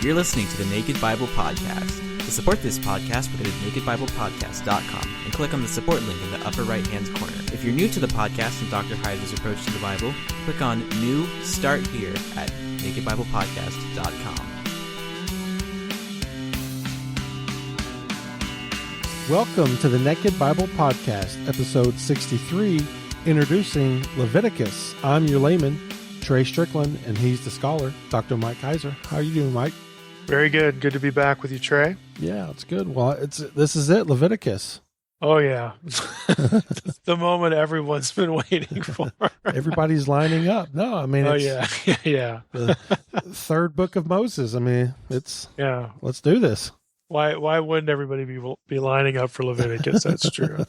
You're listening to the Naked Bible Podcast. To support this podcast, go to nakedbiblepodcast.com and click on the support link in the upper right-hand corner. If you're new to the podcast and Dr. Heiser's approach to the Bible, click on New Start Here at nakedbiblepodcast.com. Welcome to the Naked Bible Podcast, episode 63, introducing Leviticus. I'm your layman, Trey Strickland, and he's the scholar, Dr. Mike Heiser. How are you doing, Mike? Very good. Good to be back with you, Trey. Yeah, it's good. Well, this is it, Leviticus. Oh, yeah. The moment everyone's been waiting for. Everybody's lining up. No, I mean, yeah. The third book of Moses. I mean, let's do this. Why wouldn't everybody be lining up for Leviticus? That's true.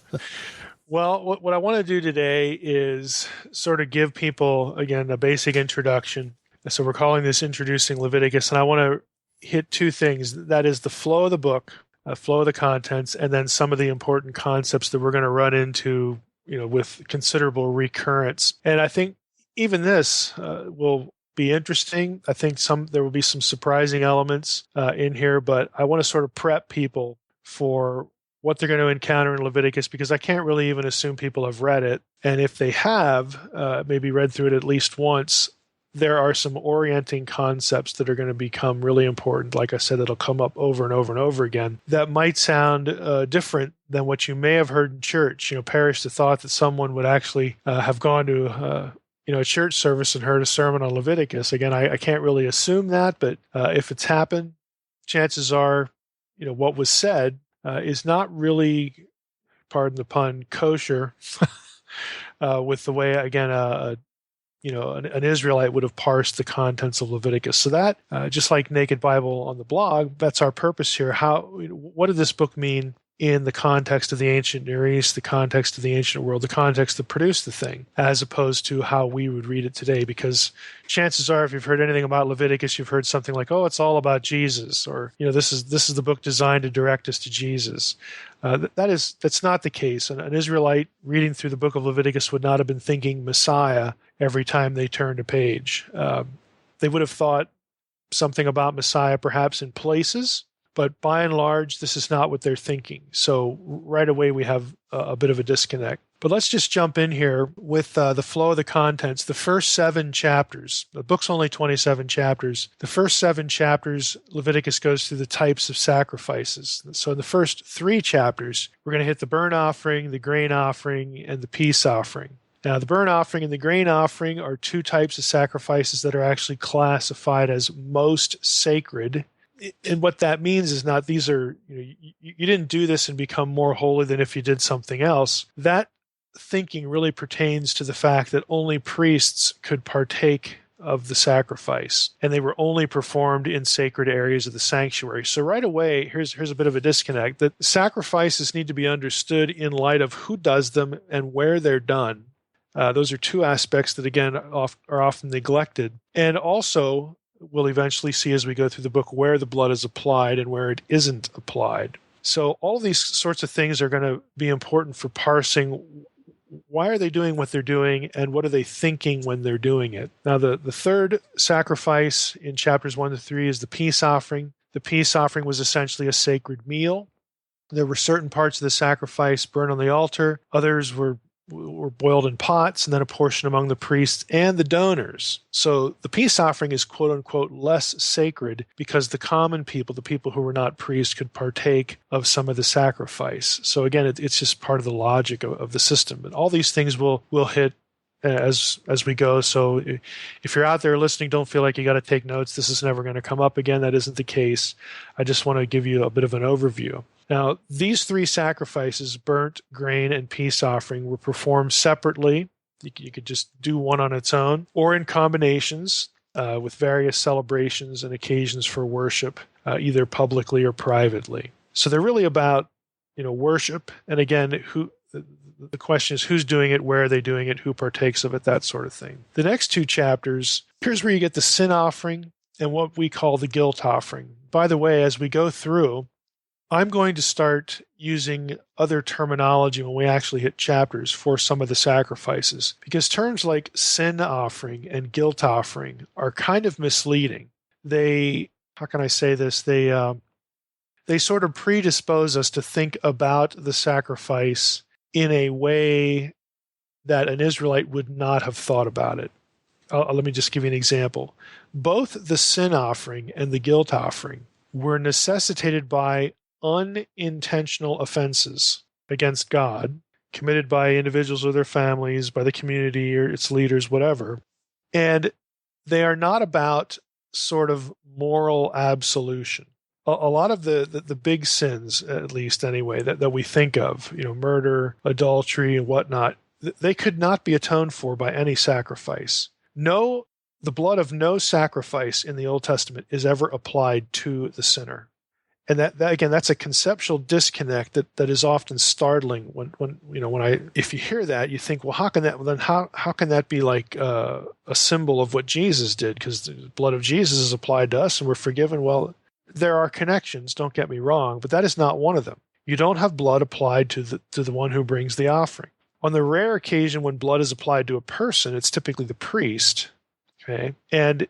Well, what I want to do today is sort of give people, again, a basic introduction. So we're calling this Introducing Leviticus, and I want to hit two things. That is the flow of the book, flow of the contents, and then some of the important concepts that we're going to run into, with considerable recurrence. And I think even this will be interesting. I think there will be some surprising elements in here, but I want to sort of prep people for what they're going to encounter in Leviticus, because I can't really even assume people have read it. And if they have, maybe read through it at least once, there are some orienting concepts that are going to become really important. Like I said, that'll come up over and over and over again that might sound different than what you may have heard in church. Perish the thought that someone would actually have gone to a church service and heard a sermon on Leviticus. Again, I can't really assume that, but if it's happened, chances are, what was said is not really, pardon the pun, kosher with the way, again, an Israelite would have parsed the contents of Leviticus. So that, just like Naked Bible on the blog, that's our purpose here. What did this book mean in the context of the ancient Near East, the context of the ancient world, the context that produced the thing, as opposed to how we would read it today? Because chances are, if you've heard anything about Leviticus, you've heard something like, "Oh, it's all about Jesus," or this is the book designed to direct us to Jesus. That's not the case. An Israelite reading through the book of Leviticus would not have been thinking Messiah every time they turned a page. They would have thought something about Messiah perhaps in places, but by and large, this is not what they're thinking. So right away, we have a bit of a disconnect. But let's just jump in here with the flow of the contents. The first 7 chapters, the book's only 27 chapters. The first 7 chapters, Leviticus goes through the types of sacrifices. So in the first 3 chapters, we're going to hit the burnt offering, the grain offering, and the peace offering. Now, the burnt offering and the grain offering are 2 types of sacrifices that are actually classified as most sacred. And what that means is not these are, you didn't do this and become more holy than if you did something else. That thinking really pertains to the fact that only priests could partake of the sacrifice, and they were only performed in sacred areas of the sanctuary. So right away, here's a bit of a disconnect, that sacrifices need to be understood in light of who does them and where they're done. Those are 2 aspects that, again, are often neglected. And also, we'll eventually see as we go through the book where the blood is applied and where it isn't applied. So all these sorts of things are going to be important for parsing why are they doing what they're doing and what are they thinking when they're doing it. Now, the third sacrifice in chapters 1 to 3 is the peace offering. The peace offering was essentially a sacred meal. There were certain parts of the sacrifice burned on the altar. Others were boiled in pots, and then a portion among the priests and the donors. So the peace offering is quote-unquote less sacred because the common people, the people who were not priests, could partake of some of the sacrifice. So again, it's just part of the logic of the system. And all these things will hit as we go. So if you're out there listening, don't feel like you got to take notes. This is never going to come up again. That isn't the case. I just want to give you a bit of an overview. Now, these 3 sacrifices, burnt, grain, and peace offering, were performed separately. You could just do one on its own, or in combinations with various celebrations and occasions for worship, either publicly or privately. So they're really about, worship. And again, the question is who's doing it, where are they doing it, who partakes of it, that sort of thing. The next 2 chapters, here's where you get the sin offering and what we call the guilt offering. By the way, as we go through, I'm going to start using other terminology when we actually hit chapters for some of the sacrifices, because terms like sin offering and guilt offering are kind of misleading. They how can I say this? They sort of predispose us to think about the sacrifice in a way that an Israelite would not have thought about it. Let me just give you an example. Both the sin offering and the guilt offering were necessitated by unintentional offenses against God, committed by individuals or their families, by the community or its leaders, whatever. And they are not about sort of moral absolution. A lot of the big sins, at least anyway, that we think of, murder, adultery, and whatnot, they could not be atoned for by any sacrifice. The blood of no sacrifice in the Old Testament is ever applied to the sinner. And that again, that's a conceptual disconnect that is often startling if you hear that, you think, well, how can that be like a symbol of what Jesus did? Because the blood of Jesus is applied to us and we're forgiven. Well, there are connections, don't get me wrong, but that is not one of them. You don't have blood applied to the one who brings the offering. On the rare occasion when blood is applied to a person, it's typically the priest, okay? And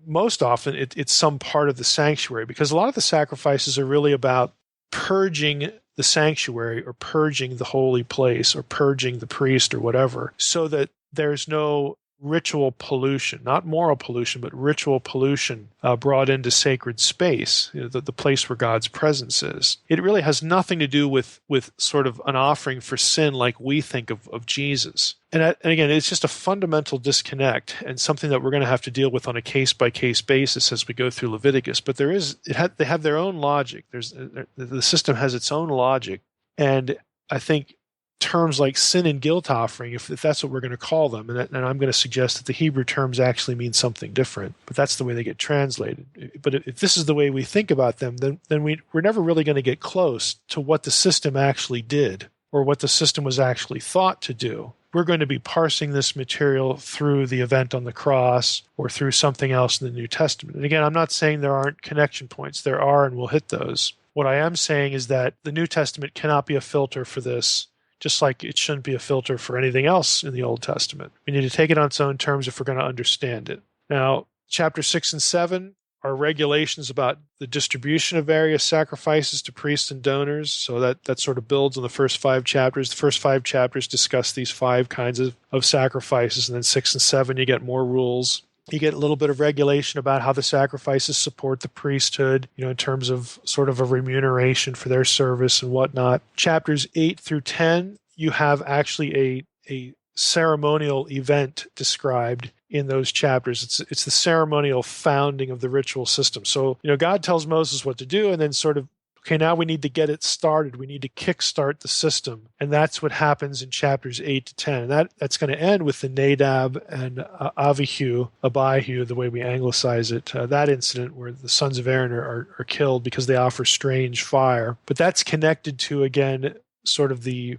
most often it's some part of the sanctuary, because a lot of the sacrifices are really about purging the sanctuary or purging the holy place or purging the priest or whatever, so that there's no ritual pollution, not moral pollution, but ritual pollution brought into sacred space, the place where God's presence is. It really has nothing to do with sort of an offering for sin like we think of Jesus. And again, it's just a fundamental disconnect and something that we're going to have to deal with on a case-by-case basis as we go through Leviticus. But they have their own logic. The system has its own logic. And I think terms like sin and guilt offering, if that's what we're going to call them, and I'm going to suggest that the Hebrew terms actually mean something different, but that's the way they get translated. But if this is the way we think about them, then we're never really going to get close to what the system actually did or what the system was actually thought to do. We're going to be parsing this material through the event on the cross or through something else in the New Testament. And again, I'm not saying there aren't connection points. There are, and we'll hit those. What I am saying is that the New Testament cannot be a filter for this, just like it shouldn't be a filter for anything else in the Old Testament. We need to take it on its own terms if we're going to understand it. Now, chapter 6 and 7 are regulations about the distribution of various sacrifices to priests and donors. So that sort of builds on the first 5 chapters. The first 5 chapters discuss these 5 kinds of sacrifices, and then 6 and 7 you get more rules. You get a little bit of regulation about how the sacrifices support the priesthood, in terms of sort of a remuneration for their service and whatnot. Chapters 8 through 10, you have actually a ceremonial event described in those chapters. It's the ceremonial founding of the ritual system. So, God tells Moses what to do, and then sort of, okay, now we need to get it started. We need to kickstart the system. And that's what happens in chapters 8 to 10. And that's going to end with the Nadab and Abihu, the way we anglicize it, that incident where the sons of Aaron are killed because they offer strange fire. But that's connected to, again, sort of the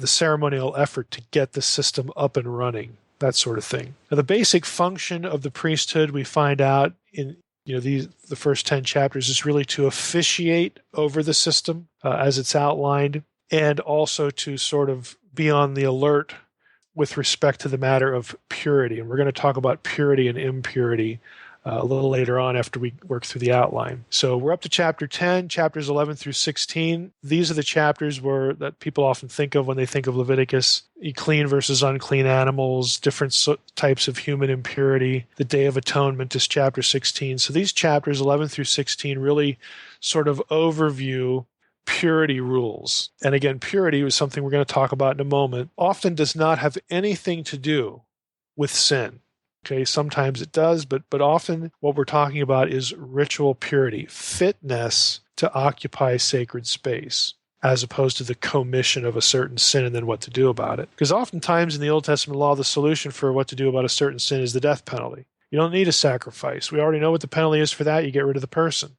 ceremonial effort to get the system up and running, that sort of thing. Now, the basic function of the priesthood, we find out in the first 10 chapters, is really to officiate over the system as it's outlined, and also to sort of be on the alert with respect to the matter of purity. And we're going to talk about purity and impurity a little later on after we work through the outline. So we're up to chapter 10, chapters 11 through 16. These are the chapters that people often think of when they think of Leviticus. Clean versus unclean animals, different types of human impurity. The Day of Atonement is chapter 16. So these chapters 11 through 16 really sort of overview purity rules. And again, purity is something we're going to talk about in a moment. Often does not have anything to do with sin. Okay, sometimes it does, but often what we're talking about is ritual purity, fitness to occupy sacred space, as opposed to the commission of a certain sin and then what to do about it. Because oftentimes in the Old Testament law, the solution for what to do about a certain sin is the death penalty. You don't need a sacrifice. We already know what the penalty is for that. You get rid of the person.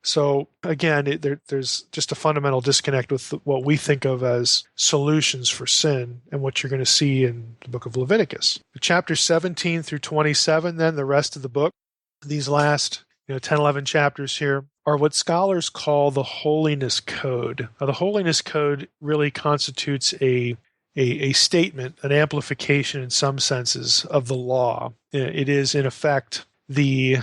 So again, there's just a fundamental disconnect with what we think of as solutions for sin and what you're going to see in the book of Leviticus. Chapters 17 through 27, then the rest of the book, these last 10, 11 chapters here, are what scholars call the holiness code. Now, the holiness code really constitutes a statement, an amplification in some senses of the law. It is, in effect, the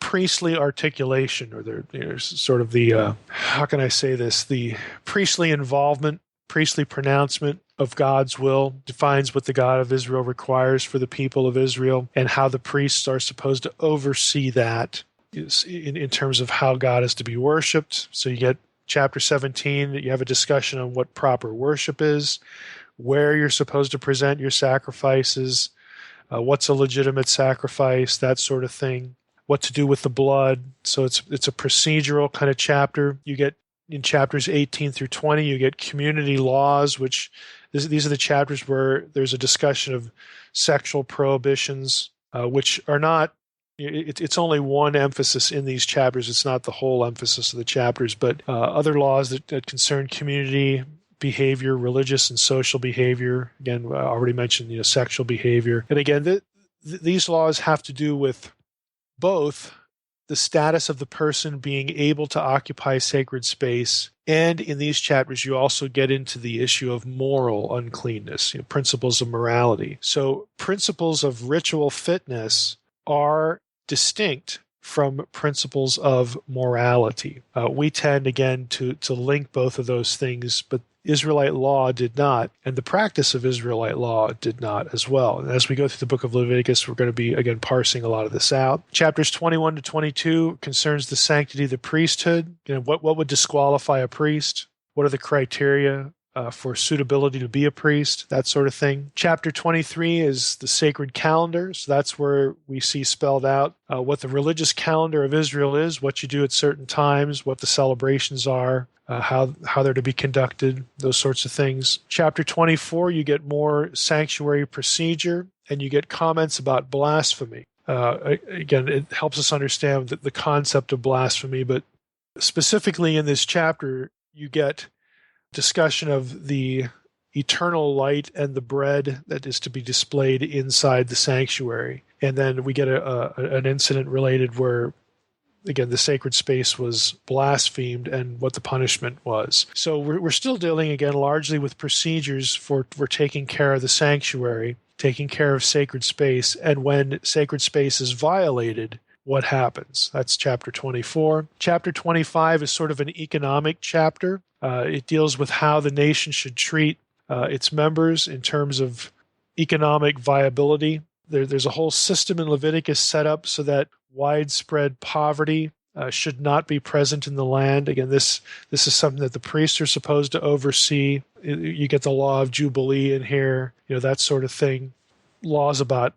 priestly articulation, or there's sort of the, how can I say this, the priestly involvement, priestly pronouncement of God's will, defines what the God of Israel requires for the people of Israel, and how the priests are supposed to oversee that in terms of how God is to be worshipped. So you get chapter 17, you have a discussion on what proper worship is, where you're supposed to present your sacrifices, what's a legitimate sacrifice, that sort of thing, what to do with the blood. So it's a procedural kind of chapter. You get in chapters 18 through 20, you get community laws, which these are the chapters where there's a discussion of sexual prohibitions, which are not, it's only one emphasis in these chapters. It's not the whole emphasis of the chapters, but other laws that concern community behavior, religious and social behavior. Again, I already mentioned, sexual behavior. And again, these laws have to do with both the status of the person being able to occupy sacred space, and in these chapters you also get into the issue of moral uncleanness, principles of morality. So principles of ritual fitness are distinct from principles of morality. We tend, again, to link both of those things, but Israelite law did not, and the practice of Israelite law did not as well. And as we go through the book of Leviticus, we're going to be, again, parsing a lot of this out. Chapters 21 to 22 concerns the sanctity of the priesthood. What would disqualify a priest? What are the criteria for suitability to be a priest? That sort of thing. Chapter 23 is the sacred calendar. So that's where we see spelled out what the religious calendar of Israel is, what you do at certain times, what the celebrations are, how they're to be conducted, those sorts of things. Chapter 24, you get more sanctuary procedure, and you get comments about blasphemy. Again, it helps us understand the concept of blasphemy, but specifically in this chapter, you get discussion of the eternal light and the bread that is to be displayed inside the sanctuary. And then we get an incident related where, again, the sacred space was blasphemed and what the punishment was. So we're still dealing, again, largely with procedures for taking care of the sanctuary, taking care of sacred space, and when sacred space is violated, what happens? That's chapter 24. Chapter 25 is sort of an economic chapter. It deals with how the nation should treat its members in terms of economic viability. There's a whole system in Leviticus set up so that widespread poverty should not be present in the land. Again, this is something that the priests are supposed to oversee. You get the law of Jubilee in here, that sort of thing. Laws about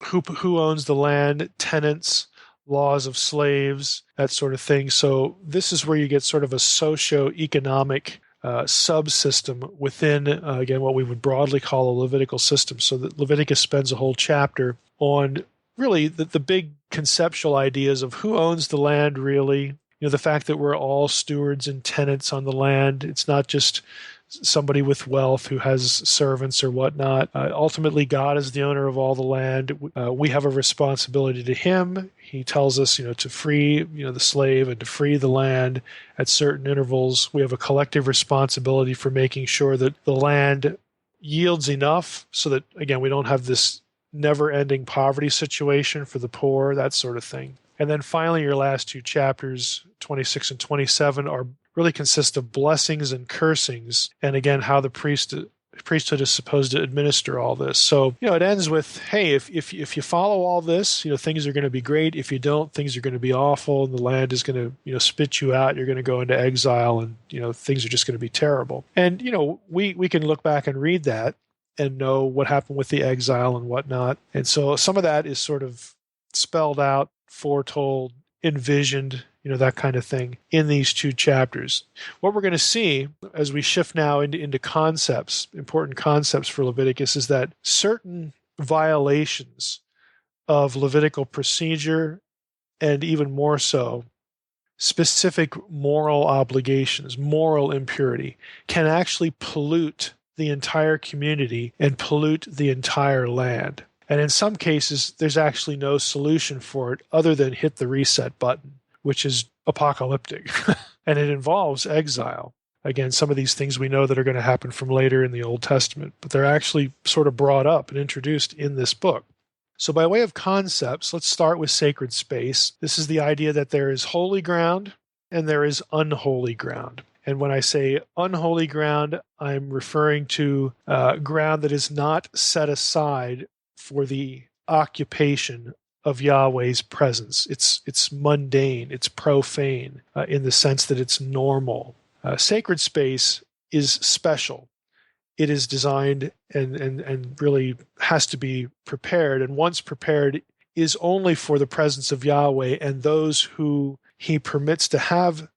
who owns the land, tenants, laws of slaves, that sort of thing. So this is where you get sort of a socio-economic subsystem within, again, what we would broadly call a Levitical system. So that Leviticus spends a whole chapter on really the big conceptual ideas of who owns the land, really. The fact that we're all stewards and tenants on the land. It's not just somebody with wealth who has servants or whatnot. Ultimately, God is the owner of all the land. We have a responsibility to Him. He tells us, to free, the slave and to free the land at certain intervals. We have a collective responsibility for making sure that the land yields enough so that, again, we don't have this never-ending poverty situation for the poor, that sort of thing. And then finally, your last two chapters, 26 and 27, really consist of blessings and cursings, and again, how the priesthood is supposed to administer all this. So, it ends with, hey, if you follow all this, things are going to be great. If you don't, things are going to be awful, and the land is going to, spit you out. You're going to go into exile, and, things are just going to be terrible. And, we can look back and read that and know what happened with the exile and whatnot. And so some of that is sort of spelled out, foretold, envisioned, that kind of thing in these two chapters. What we're going to see as we shift now into concepts, important concepts for Leviticus, is that certain violations of Levitical procedure, and even more so, specific moral obligations, moral impurity, can actually pollute the entire community and pollute the entire land. And in some cases, there's actually no solution for it other than hit the reset button, which is apocalyptic. And it involves exile. Again, some of these things we know that are going to happen from later in the Old Testament, but they're actually sort of brought up and introduced in this book. So by way of concepts, let's start with sacred space. This is the idea that there is holy ground and there is unholy ground. And when I say unholy ground, I'm referring to ground that is not set aside for the occupation of Yahweh's presence. It's mundane, it's profane in the sense that it's normal. Sacred space is special. It is designed and really has to be prepared, and once prepared is only for the presence of Yahweh and those who he permits to have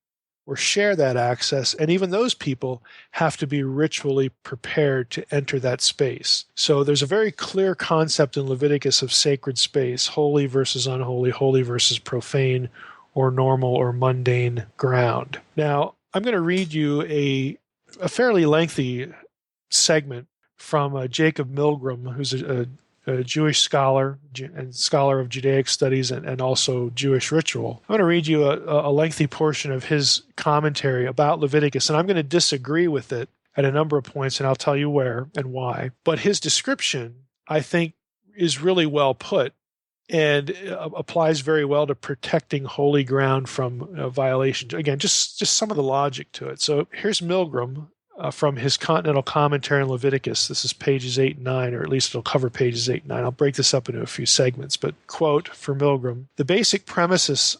or share that access, and even those people have to be ritually prepared to enter that space. So there's a very clear concept in Leviticus of sacred space, holy versus unholy, holy versus profane, or normal or mundane ground. Now, I'm going to read you a fairly lengthy segment from Jacob Milgram, who's a Jewish scholar and scholar of Judaic studies and also Jewish ritual. I'm going to read you a lengthy portion of his commentary about Leviticus, and I'm going to disagree with it at a number of points, and I'll tell you where and why. But his description, I think, is really well put and applies very well to protecting holy ground from violation. Again, just some of the logic to it. So here's Milgram from his Continental Commentary on Leviticus. This is pages 8 and 9, or at least it'll cover pages 8 and 9. I'll break this up into a few segments, but quote for Milgram, the basic premises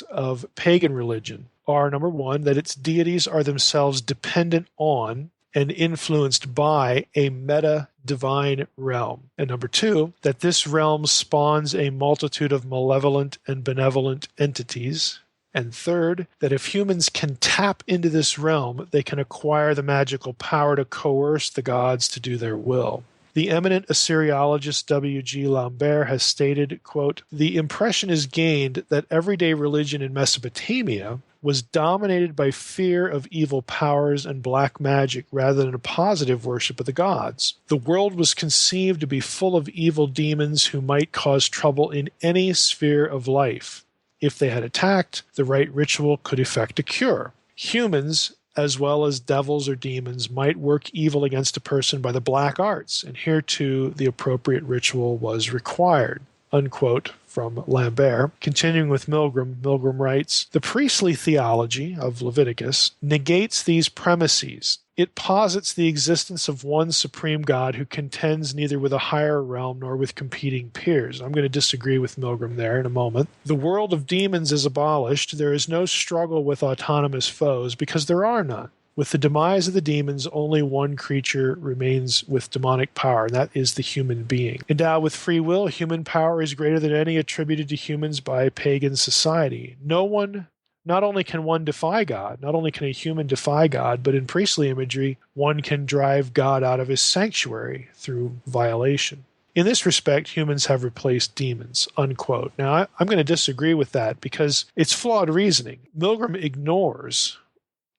of pagan religion are, number one, that its deities are themselves dependent on and influenced by a meta-divine realm. And number two, that this realm spawns a multitude of malevolent and benevolent entities. And third, that if humans can tap into this realm, they can acquire the magical power to coerce the gods to do their will. The eminent Assyriologist W.G. Lambert has stated, quote, the impression is gained that everyday religion in Mesopotamia was dominated by fear of evil powers and black magic rather than a positive worship of the gods. The world was conceived to be full of evil demons who might cause trouble in any sphere of life. If they had attacked, the right ritual could effect a cure. Humans, as well as devils or demons, might work evil against a person by the black arts, and here too the appropriate ritual was required. Unquote from Lambert. Continuing with Milgram, Milgram writes, the priestly theology of Leviticus negates these premises. It posits the existence of one supreme God who contends neither with a higher realm nor with competing peers. I'm going to disagree with Milgram there in a moment. The world of demons is abolished. There is no struggle with autonomous foes because there are none. With the demise of the demons, only one creature remains with demonic power, and that is the human being. Endowed with free will, human power is greater than any attributed to humans by pagan society. Not only can one defy God, not only can a human defy God, but in priestly imagery, one can drive God out of his sanctuary through violation. In this respect, humans have replaced demons, unquote. Now, I'm going to disagree with that because it's flawed reasoning. Milgram ignores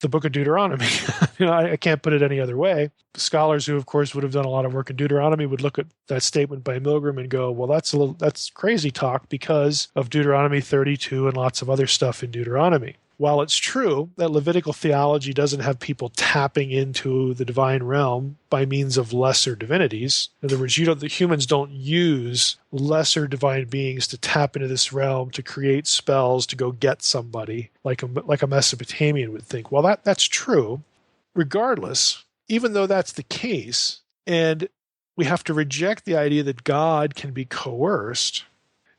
the book of Deuteronomy. I can't put it any other way. Scholars who, of course, would have done a lot of work in Deuteronomy would look at that statement by Milgram and go, well, that's crazy talk because of Deuteronomy 32 and lots of other stuff in Deuteronomy. While it's true that Levitical theology doesn't have people tapping into the divine realm by means of lesser divinities, in other words, the humans don't use lesser divine beings to tap into this realm to create spells to go get somebody like a Mesopotamian would think. Well, that's true. Regardless, even though that's the case, and we have to reject the idea that God can be coerced,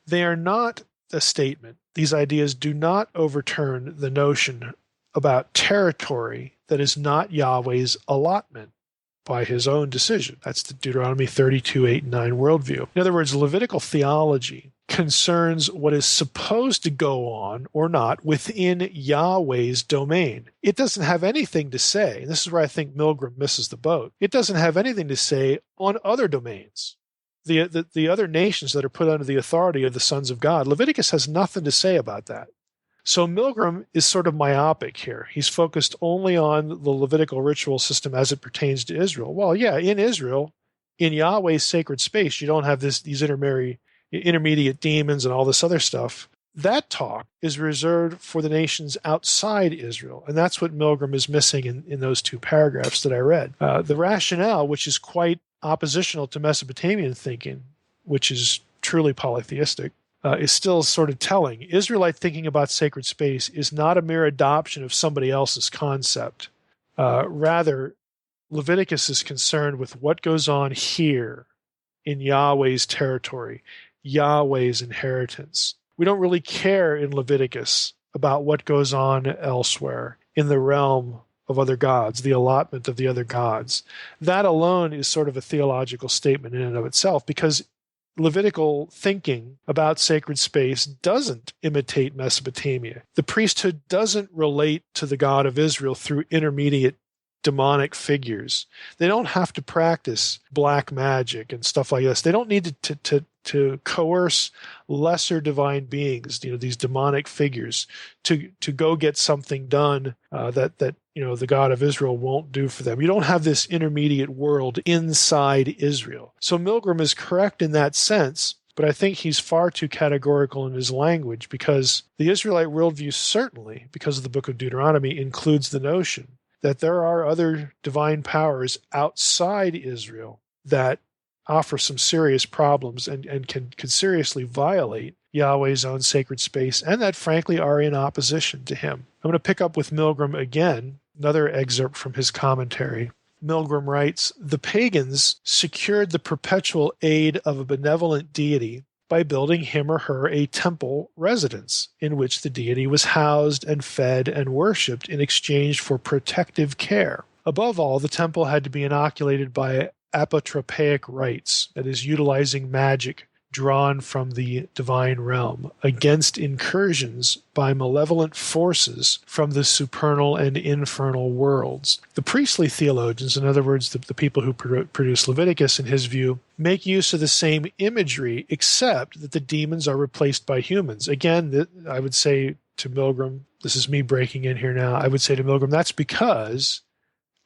they are not a statement. These ideas do not overturn the notion about territory that is not Yahweh's allotment by his own decision. That's the Deuteronomy 32, 8, and 9 worldview. In other words, Levitical theology concerns what is supposed to go on or not within Yahweh's domain. It doesn't have anything to say, and this is where I think Milgram misses the boat, it doesn't have anything to say on other domains. The other nations that are put under the authority of the sons of God. Leviticus has nothing to say about that. So Milgram is sort of myopic here. He's focused only on the Levitical ritual system as it pertains to Israel. Well, yeah, in Israel, in Yahweh's sacred space, you don't have these intermediate demons and all this other stuff. That talk is reserved for the nations outside Israel, and that's what Milgram is missing in those two paragraphs that I read. The rationale, which is quite oppositional to Mesopotamian thinking, which is truly polytheistic, is still sort of telling. Israelite thinking about sacred space is not a mere adoption of somebody else's concept. Rather, Leviticus is concerned with what goes on here in Yahweh's territory, Yahweh's inheritance. We don't really care in Leviticus about what goes on elsewhere in the realm of other gods, the allotment of the other gods. That alone is sort of a theological statement in and of itself, because Levitical thinking about sacred space doesn't imitate Mesopotamia. The priesthood doesn't relate to the God of Israel through intermediate demonic figures. They don't have to practice black magic and stuff like this. They don't need to coerce lesser divine beings, these demonic figures, to go get something done that the God of Israel won't do for them. You don't have this intermediate world inside Israel. So Milgram is correct in that sense, but I think he's far too categorical in his language, because the Israelite worldview certainly, because of the book of Deuteronomy, includes the notion that there are other divine powers outside Israel that offer some serious problems and can seriously violate Yahweh's own sacred space, and that frankly are in opposition to him. I'm going to pick up with Milgram again, another excerpt from his commentary. Milgram writes, "The pagans secured the perpetual aid of a benevolent deity by building him or her a temple residence in which the deity was housed and fed and worshipped in exchange for protective care. Above all, the temple had to be inoculated by apotropaic rites, that is, utilizing magic drawn from the divine realm, against incursions by malevolent forces from the supernal and infernal worlds. The priestly theologians, in other words, the people who produce Leviticus, in his view, make use of the same imagery, except that the demons are replaced by humans." Again, I would say to Milgram, this is me breaking in here now, I would say to Milgram, that's because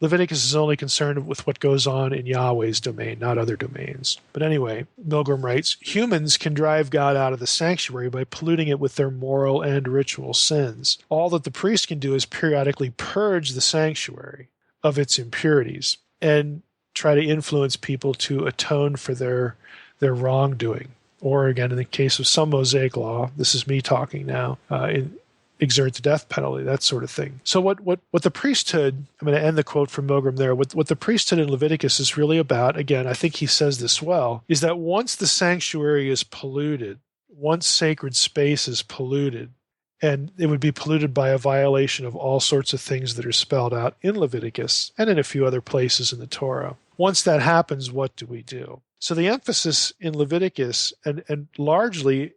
Leviticus is only concerned with what goes on in Yahweh's domain, not other domains. But anyway, Milgram writes, "Humans can drive God out of the sanctuary by polluting it with their moral and ritual sins. All that the priest can do is periodically purge the sanctuary of its impurities and try to influence people to atone for their wrongdoing. Or again, in the case of some Mosaic law, this is me talking now, exert the death penalty, that sort of thing." So what the priesthood, I'm going to end the quote from Milgram there, what the priesthood in Leviticus is really about, again, I think he says this well, is that once the sanctuary is polluted, once sacred space is polluted, and it would be polluted by a violation of all sorts of things that are spelled out in Leviticus and in a few other places in the Torah. Once that happens, what do we do? So the emphasis in Leviticus, and largely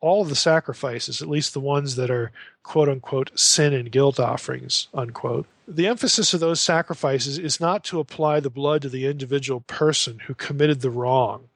all of the sacrifices, at least the ones that are quote-unquote sin and guilt offerings, unquote, the emphasis of those sacrifices is not to apply the blood to the individual person who committed the wrong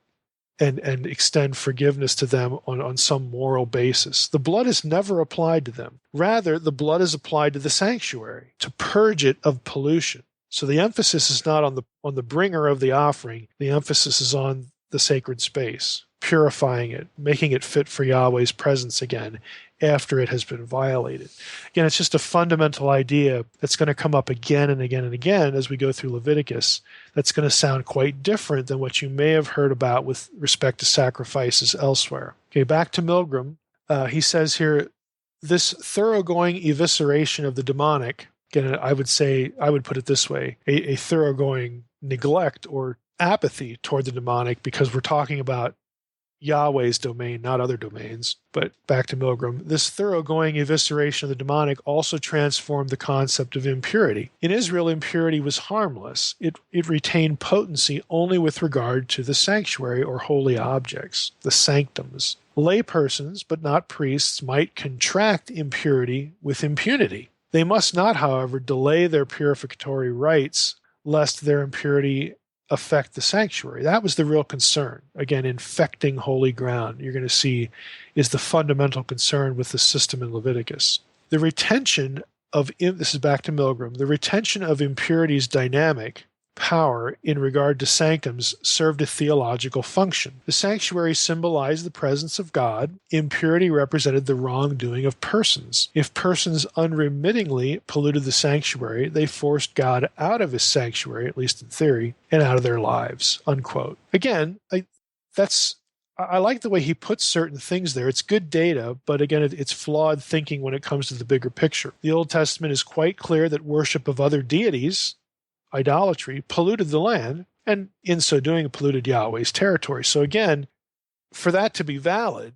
and extend forgiveness to them on some moral basis. The blood is never applied to them. Rather, the blood is applied to the sanctuary to purge it of pollution. So the emphasis is not on the bringer of the offering. The emphasis is on the sacred space, purifying it, making it fit for Yahweh's presence again after it has been violated. Again, it's just a fundamental idea that's going to come up again and again and again as we go through Leviticus. That's going to sound quite different than what you may have heard about with respect to sacrifices elsewhere. Okay, back to Milgram. He says here, this thoroughgoing evisceration of the demonic, again, I would put it this way, a thoroughgoing neglect or apathy toward the demonic, because we're talking about Yahweh's domain, not other domains. But back to Milgram, this thoroughgoing evisceration of the demonic also transformed the concept of impurity. In Israel, impurity was harmless. It retained potency only with regard to the sanctuary or holy objects, the sanctums. Laypersons, but not priests, might contract impurity with impunity. They must not, however, delay their purificatory rites lest their impurity affect the sanctuary. That was the real concern. Again, infecting holy ground, you're going to see, is the fundamental concern with the system in Leviticus. The retention of, this is back to Milgram, the retention of impurity's dynamic power in regard to sanctums served a theological function. The sanctuary symbolized the presence of God. Impurity represented the wrongdoing of persons. If persons unremittingly polluted the sanctuary, they forced God out of his sanctuary, at least in theory, and out of their lives, unquote. Again, I like the way he puts certain things there. It's good data, but again, it's flawed thinking when it comes to the bigger picture. The Old Testament is quite clear that worship of other deities, idolatry, polluted the land, and in so doing, polluted Yahweh's territory. So again, for that to be valid,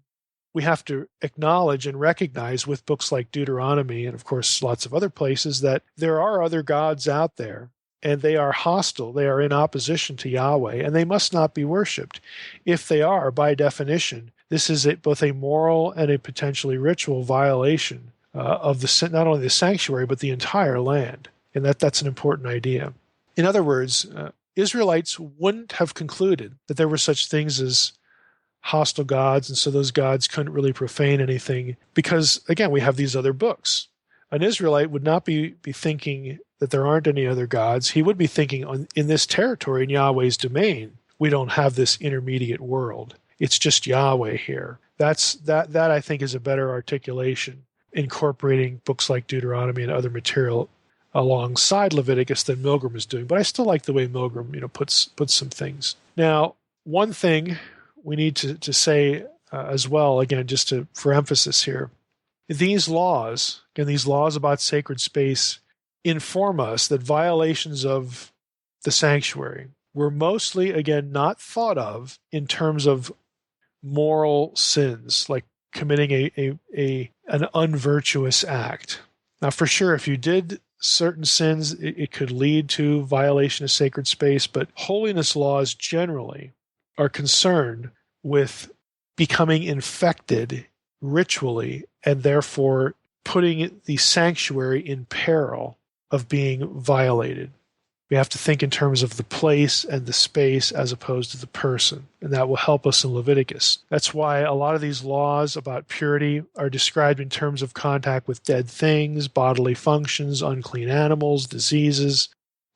we have to acknowledge and recognize with books like Deuteronomy and, of course, lots of other places that there are other gods out there, and they are hostile. They are in opposition to Yahweh, and they must not be worshipped. If they are, by definition, this is both a moral and a potentially ritual violation of not only the sanctuary, but the entire land. And that's an important idea. In other words, Israelites wouldn't have concluded that there were such things as hostile gods, and so those gods couldn't really profane anything because, again, we have these other books. An Israelite would not be thinking that there aren't any other gods. He would be thinking in this territory, in Yahweh's domain, we don't have this intermediate world. It's just Yahweh here. That I think is a better articulation, incorporating books like Deuteronomy and other material alongside Leviticus than Milgram is doing. But I still like the way Milgram, puts some things. Now, one thing we need to say as well, again, just for emphasis here, these laws about sacred space inform us that violations of the sanctuary were mostly, again, not thought of in terms of moral sins, like committing an unvirtuous act. Now, for sure, if you did certain sins, it could lead to violation of sacred space, but holiness laws generally are concerned with becoming infected ritually and therefore putting the sanctuary in peril of being violated. We have to think in terms of the place and the space as opposed to the person, and that will help us in Leviticus. That's why a lot of these laws about purity are described in terms of contact with dead things, bodily functions, unclean animals, diseases.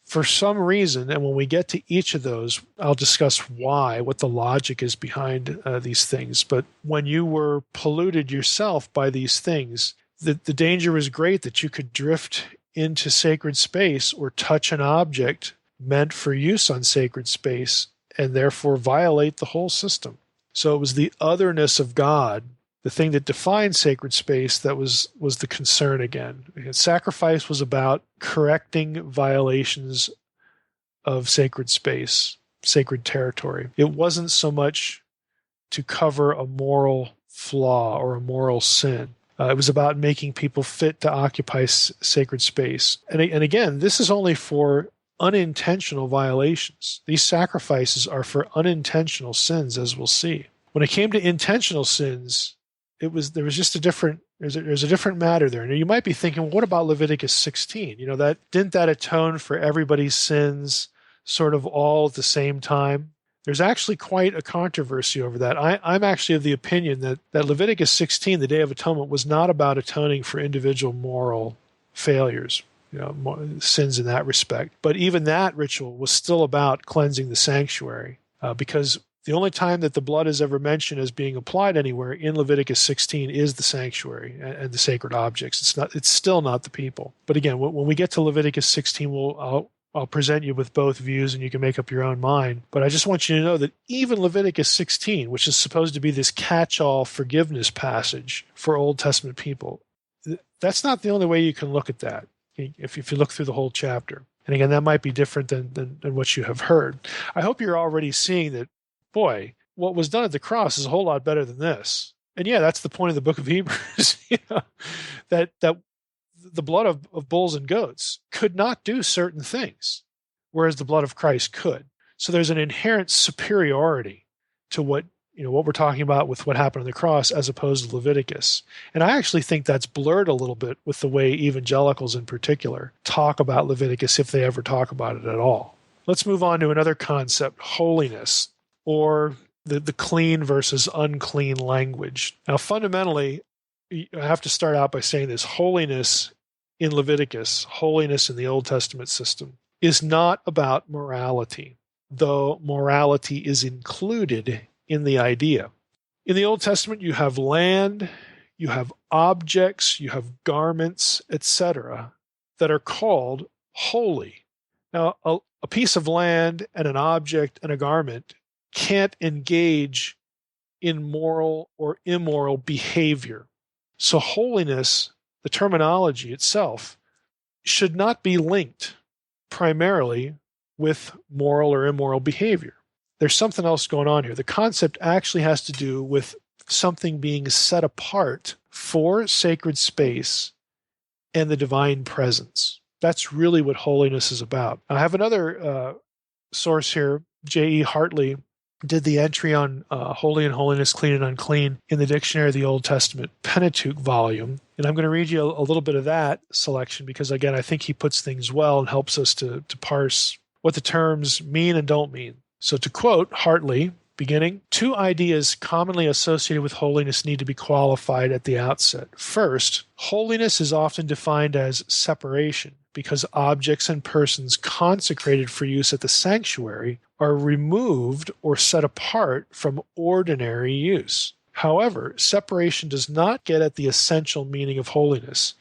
For some reason, and when we get to each of those, I'll discuss what the logic is behind these things. But when you were polluted yourself by these things, the danger was great that you could drift into sacred space or touch an object meant for use on sacred space and therefore violate the whole system. So it was the otherness of God, the thing that defined sacred space, that was the concern again. Sacrifice was about correcting violations of sacred space, sacred territory. It wasn't so much to cover a moral flaw or a moral sin. It was about making people fit to occupy sacred space. And again, this is only for unintentional violations. These sacrifices are for unintentional sins, as we'll see. When it came to intentional sins, there was just a different matter there. Now you might be thinking, well, what about Leviticus 16? Didn't that atone for everybody's sins sort of all at the same time? There's actually quite a controversy over that. I'm actually of the opinion that Leviticus 16, the Day of Atonement, was not about atoning for individual moral failures, sins in that respect. But even that ritual was still about cleansing the sanctuary, because the only time that the blood is ever mentioned as being applied anywhere in Leviticus 16 is the sanctuary and the sacred objects. It's still not the people. But again, when we get to Leviticus 16, I'll present you with both views and you can make up your own mind. But I just want you to know that even Leviticus 16, which is supposed to be this catch-all forgiveness passage for Old Testament people, that's not the only way you can look at that if you look through the whole chapter. And again, that might be different than what you have heard. I hope you're already seeing that, boy, what was done at the cross is a whole lot better than this. And yeah, that's the point of the book of Hebrews, that the blood of bulls and goats could not do certain things, whereas the blood of Christ could. So there's an inherent superiority to what we're talking about with what happened on the cross as opposed to Leviticus. And I actually think that's blurred a little bit with the way evangelicals in particular talk about Leviticus, if they ever talk about it at all. Let's move on to another concept, holiness, or the clean versus unclean language. Now, fundamentally, I have to start out by saying this: holiness in Leviticus, holiness in the Old Testament system, is not about morality, though morality is included in the idea. In the Old Testament, you have land, you have objects, you have garments, etc., that are called holy. Now, a piece of land and an object and a garment can't engage in moral or immoral behavior. So holiness, the terminology itself, should not be linked primarily with moral or immoral behavior. There's something else going on here. The concept actually has to do with something being set apart for sacred space and the divine presence. That's really what holiness is about. I have another source here. J.E. Hartley did the entry on holy and holiness, clean and unclean in the Dictionary of the Old Testament Pentateuch volume. And I'm going to read you a little bit of that selection because, again, I think he puts things well and helps us to parse what the terms mean and don't mean. So to quote Hartley, beginning, 2 ideas commonly associated with holiness need to be qualified at the outset. First, holiness is often defined as separation because objects and persons consecrated for use at the sanctuary are removed or set apart from ordinary use. However, separation does not get at the essential meaning of holiness,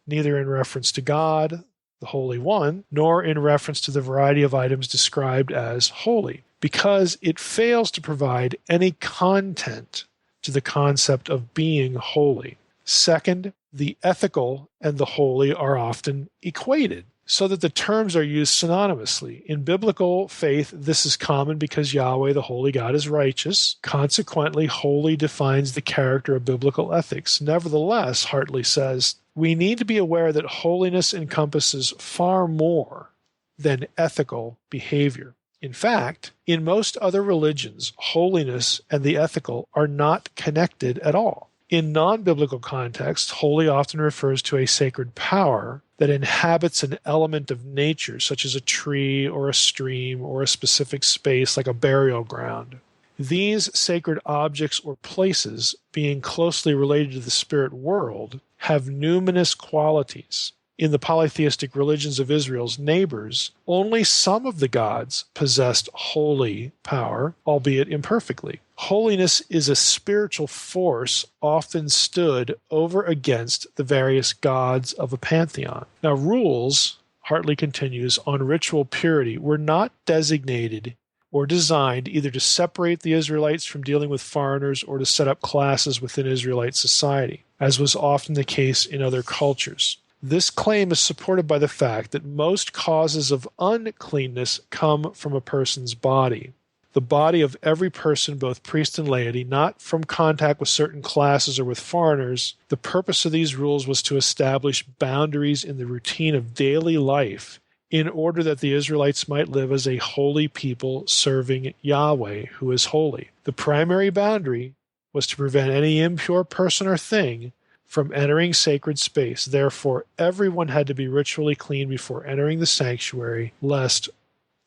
neither in reference to God, the Holy One, nor in reference to the variety of items described as holy, because it fails to provide any content to the concept of being holy. Second, the ethical and the holy are often equated, so that the terms are used synonymously. In biblical faith, this is common because Yahweh, the holy God, is righteous. Consequently, holy defines the character of biblical ethics. Nevertheless, Hartley says, we need to be aware that holiness encompasses far more than ethical behavior. In fact, in most other religions, holiness and the ethical are not connected at all. In non-biblical contexts, holy often refers to a sacred power that inhabits an element of nature, such as a tree or a stream or a specific space like a burial ground. These sacred objects or places, being closely related to the spirit world, have numinous qualities. In the polytheistic religions of Israel's neighbors, only some of the gods possessed holy power, albeit imperfectly. Holiness is a spiritual force often stood over against the various gods of a pantheon. Now, rules, Hartley continues, on ritual purity were not designated or designed either to separate the Israelites from dealing with foreigners or to set up classes within Israelite society, as was often the case in other cultures. This claim is supported by the fact that most causes of uncleanness come from a person's body. The body of every person, both priest and laity, not from contact with certain classes or with foreigners. The purpose of these rules was to establish boundaries in the routine of daily life in order that the Israelites might live as a holy people serving Yahweh, who is holy. The primary boundary was to prevent any impure person or thing from entering sacred space. Therefore, everyone had to be ritually clean before entering the sanctuary, lest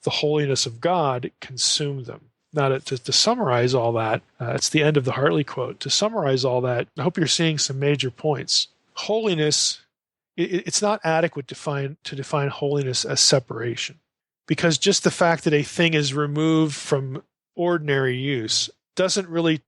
the holiness of God consume them. Now, to summarize all that, it's the end of the Hartley quote. To summarize all that, I hope you're seeing some major points. Holiness, it's not adequate to define holiness as separation, because just the fact that a thing is removed from ordinary use doesn't really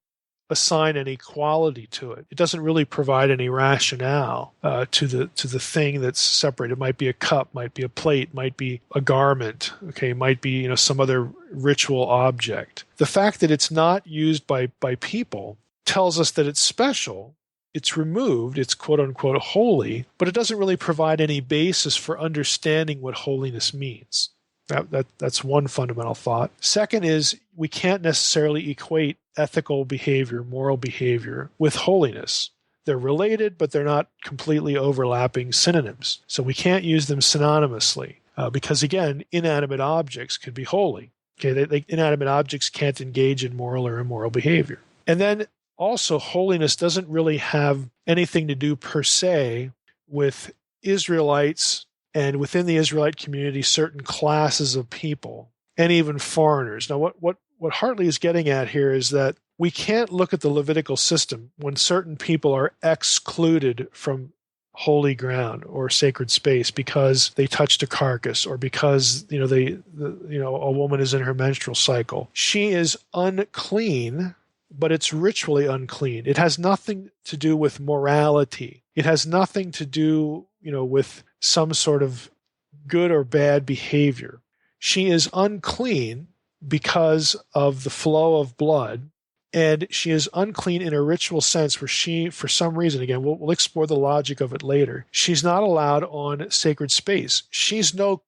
assign any quality to it. It doesn't really provide any rationale to the thing that's separated. It might be a cup, might be a plate, might be a garment, okay, might be some other ritual object. The fact that it's not used by people tells us that it's special, it's removed, it's quote unquote holy, but it doesn't really provide any basis for understanding what holiness means. That's one fundamental thought. Second is we can't necessarily equate ethical behavior, moral behavior, with holiness. They're related, but they're not completely overlapping synonyms. So we can't use them synonymously because, again, inanimate objects could be holy. Okay, inanimate objects can't engage in moral or immoral behavior. And then also, holiness doesn't really have anything to do per se with Israelites and within the Israelite community, certain classes of people and even foreigners. Now, what Hartley is getting at here is that we can't look at the Levitical system when certain people are excluded from holy ground or sacred space because they touched a carcass or because a woman is in her menstrual cycle. She is unclean, but it's ritually unclean. It has nothing to do with morality. It has nothing to do, with some sort of good or bad behavior. She is unclean because of the flow of blood, and she is unclean in a ritual sense where she, for some reason, again, we'll explore the logic of it later, she's not allowed on sacred space. She's no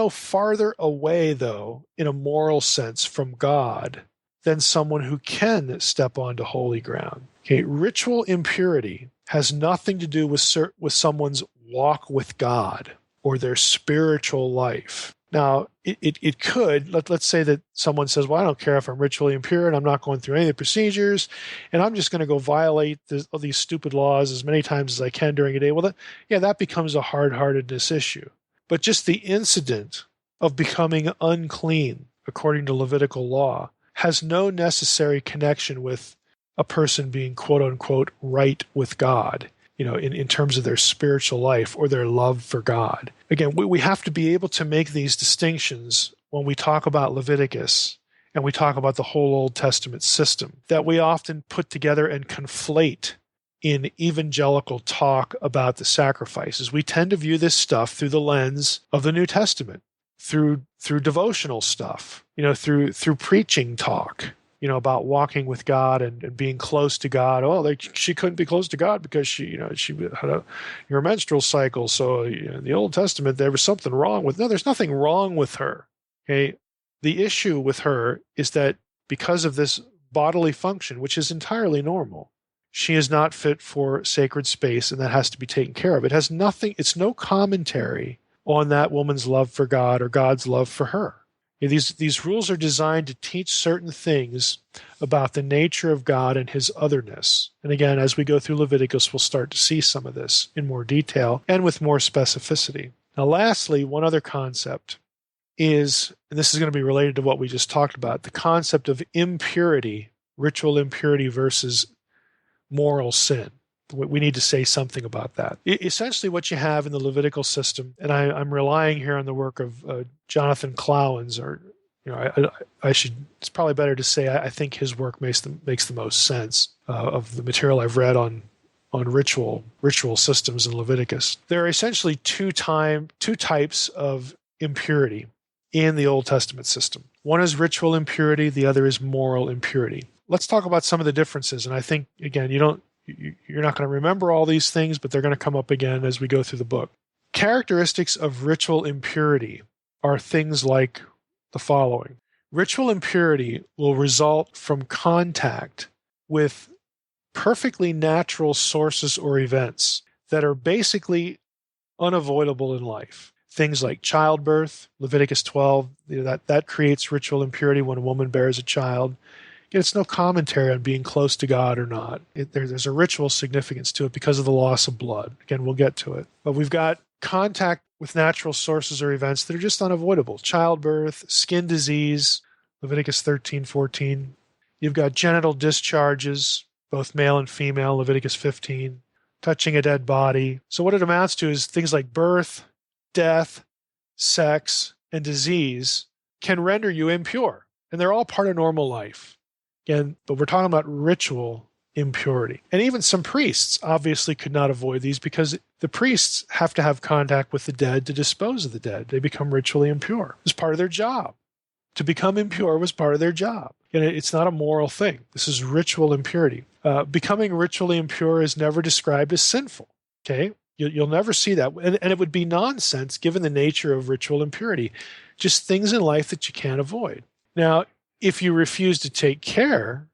farther away, though, in a moral sense from God than someone who can step onto holy ground. Okay, ritual impurity has nothing to do with someone's walk with God or their spiritual life. Now, it could, let's say that someone says, well, I don't care if I'm ritually impure and I'm not going through any of the procedures, and I'm just going to go violate these stupid laws as many times as I can during a day. Well, that becomes a hard-heartedness issue. But just the incident of becoming unclean, according to Levitical law, has no necessary connection with a person being quote-unquote right with God, in terms of their spiritual life or their love for God. Again, we have to be able to make these distinctions when we talk about Leviticus and we talk about the whole Old Testament system that we often put together and conflate in evangelical talk about the sacrifices. We tend to view this stuff through the lens of the New Testament, through devotional stuff, through preaching talk, about walking with God and being close to God. Oh, she couldn't be close to God because she had your menstrual cycle. So in the Old Testament, there was something wrong with. No, there's nothing wrong with her. Okay, the issue with her is that because of this bodily function, which is entirely normal, she is not fit for sacred space, and that has to be taken care of. It has nothing. It's no commentary on that woman's love for God or God's love for her. These rules are designed to teach certain things about the nature of God and his otherness. And again, as we go through Leviticus, we'll start to see some of this in more detail and with more specificity. Now, lastly, one other concept is, and this is going to be related to what we just talked about, the concept of impurity, ritual impurity versus moral sin. We need to say something about that. Essentially, what you have in the Levitical system, and I'm relying here on the work of Jonathan Clowens, or it's probably better to say I think his work makes the most sense of the material I've read on ritual systems in Leviticus. There are essentially two types of impurity in the Old Testament system. One is ritual impurity, the other is moral impurity. Let's talk about some of the differences, and I think, again, you're not going to remember all these things, but they're going to come up again as we go through the book. Characteristics of ritual impurity are things like the following. Ritual impurity will result from contact with perfectly natural sources or events that are basically unavoidable in life. Things like childbirth, Leviticus 12, that creates ritual impurity when a woman bears a child. It's no commentary on being close to God or not. There's a ritual significance to it because of the loss of blood. Again, we'll get to it. But we've got contact with natural sources or events that are just unavoidable. Childbirth, skin disease, Leviticus 13:14. You've got genital discharges, both male and female, Leviticus 15. Touching a dead body. So what it amounts to is things like birth, death, sex, and disease can render you impure. And they're all part of normal life. Again, but we're talking about ritual impurity. And even some priests obviously could not avoid these because the priests have to have contact with the dead to dispose of the dead. They become ritually impure. It's part of their job. To become impure was part of their job. And it's not a moral thing. This is ritual impurity. Becoming ritually impure is never described as sinful. Okay? You'll never see that. And it would be nonsense given the nature of ritual impurity. Just things in life that you can't avoid. Now, if you refuse to take care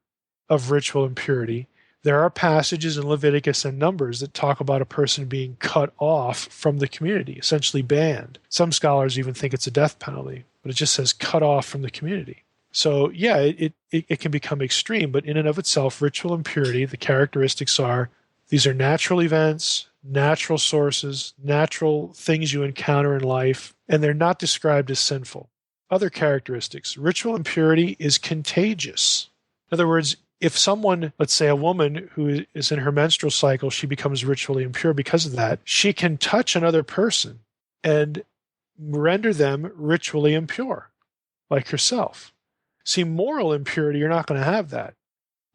of ritual impurity, there are passages in Leviticus and Numbers that talk about a person being cut off from the community, essentially banned. Some scholars even think it's a death penalty, but it just says cut off from the community. So yeah, it can become extreme, but in and of itself, ritual impurity, the characteristics are, these are natural events, natural sources, natural things you encounter in life, and they're not described as sinful. Other characteristics. Ritual impurity is contagious. In other words, if someone, let's say a woman who is in her menstrual cycle, she becomes ritually impure because of that, she can touch another person and render them ritually impure, like herself. See, moral impurity, you're not going to have that.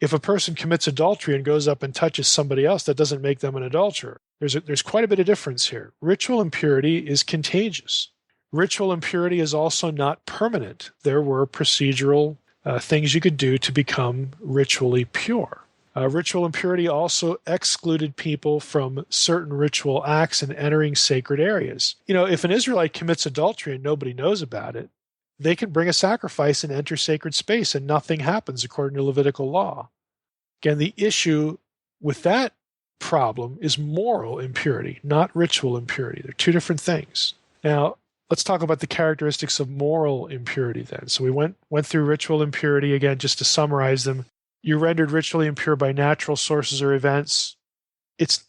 If a person commits adultery and goes up and touches somebody else, that doesn't make them an adulterer. There's quite a bit of difference here. Ritual impurity is contagious. Ritual impurity is also not permanent. There were procedural things you could do to become ritually pure. Ritual impurity also excluded people from certain ritual acts and entering sacred areas. If an Israelite commits adultery and nobody knows about it, they can bring a sacrifice and enter sacred space and nothing happens according to Levitical law. Again, the issue with that problem is moral impurity, not ritual impurity. They're two different things. Now, let's talk about the characteristics of moral impurity then. So we went through ritual impurity, again, just to summarize them. You're rendered ritually impure by natural sources or events.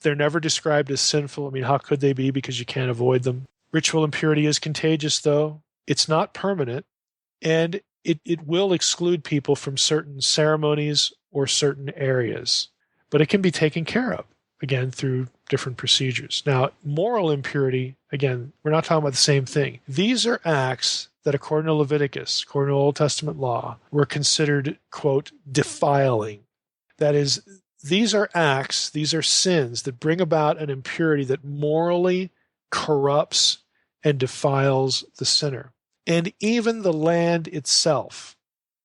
They're never described as sinful. I mean, how could they be? Because you can't avoid them. Ritual impurity is contagious, though. It's not permanent, and it will exclude people from certain ceremonies or certain areas. But it can be taken care of, again, through different procedures. Now, moral impurity, again, we're not talking about the same thing. These are acts that, according to Leviticus, according to Old Testament law, were considered, quote, defiling. That is, these are acts, these are sins that bring about an impurity that morally corrupts and defiles the sinner. And even the land itself.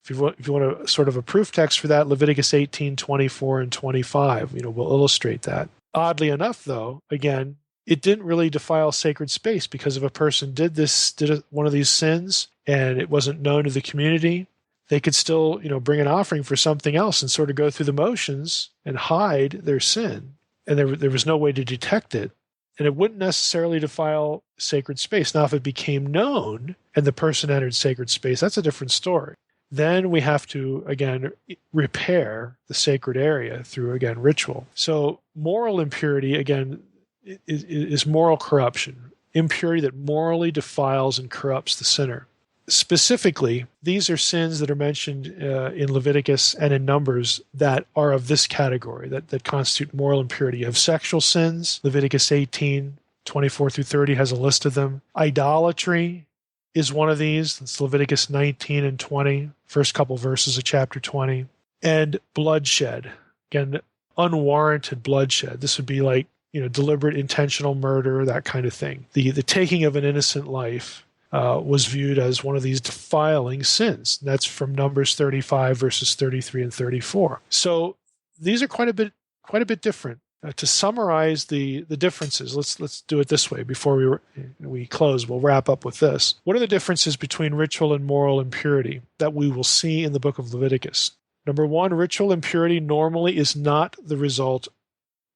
If you want a sort of a proof text for that, Leviticus 18, 24, and 25, will illustrate that. Oddly enough, though, again, it didn't really defile sacred space, because if a person did one of these sins and it wasn't known to the community, they could still, bring an offering for something else and sort of go through the motions and hide their sin. And there was no way to detect it. And it wouldn't necessarily defile sacred space. Now, if it became known and the person entered sacred space, that's a different story. Then we have to, again, repair the sacred area through, again, ritual. So moral impurity, again, is moral corruption, impurity that morally defiles and corrupts the sinner. Specifically, these are sins that are mentioned in Leviticus and in Numbers that are of this category, that constitute moral impurity. You have sexual sins. Leviticus 18, 24 through 30 has a list of them. Idolatry is one of these. It's Leviticus 19 and 20, first couple verses of chapter 20. And bloodshed. Again, unwarranted bloodshed. This would be like, deliberate intentional murder, that kind of thing. The taking of an innocent life was viewed as one of these defiling sins. That's from Numbers 35, verses 33 and 34. So these are quite a bit different. To summarize the differences, let's do it this way before we close. We'll wrap up with this. What are the differences between ritual and moral impurity that we will see in the book of Leviticus? Number one, ritual impurity normally is not the result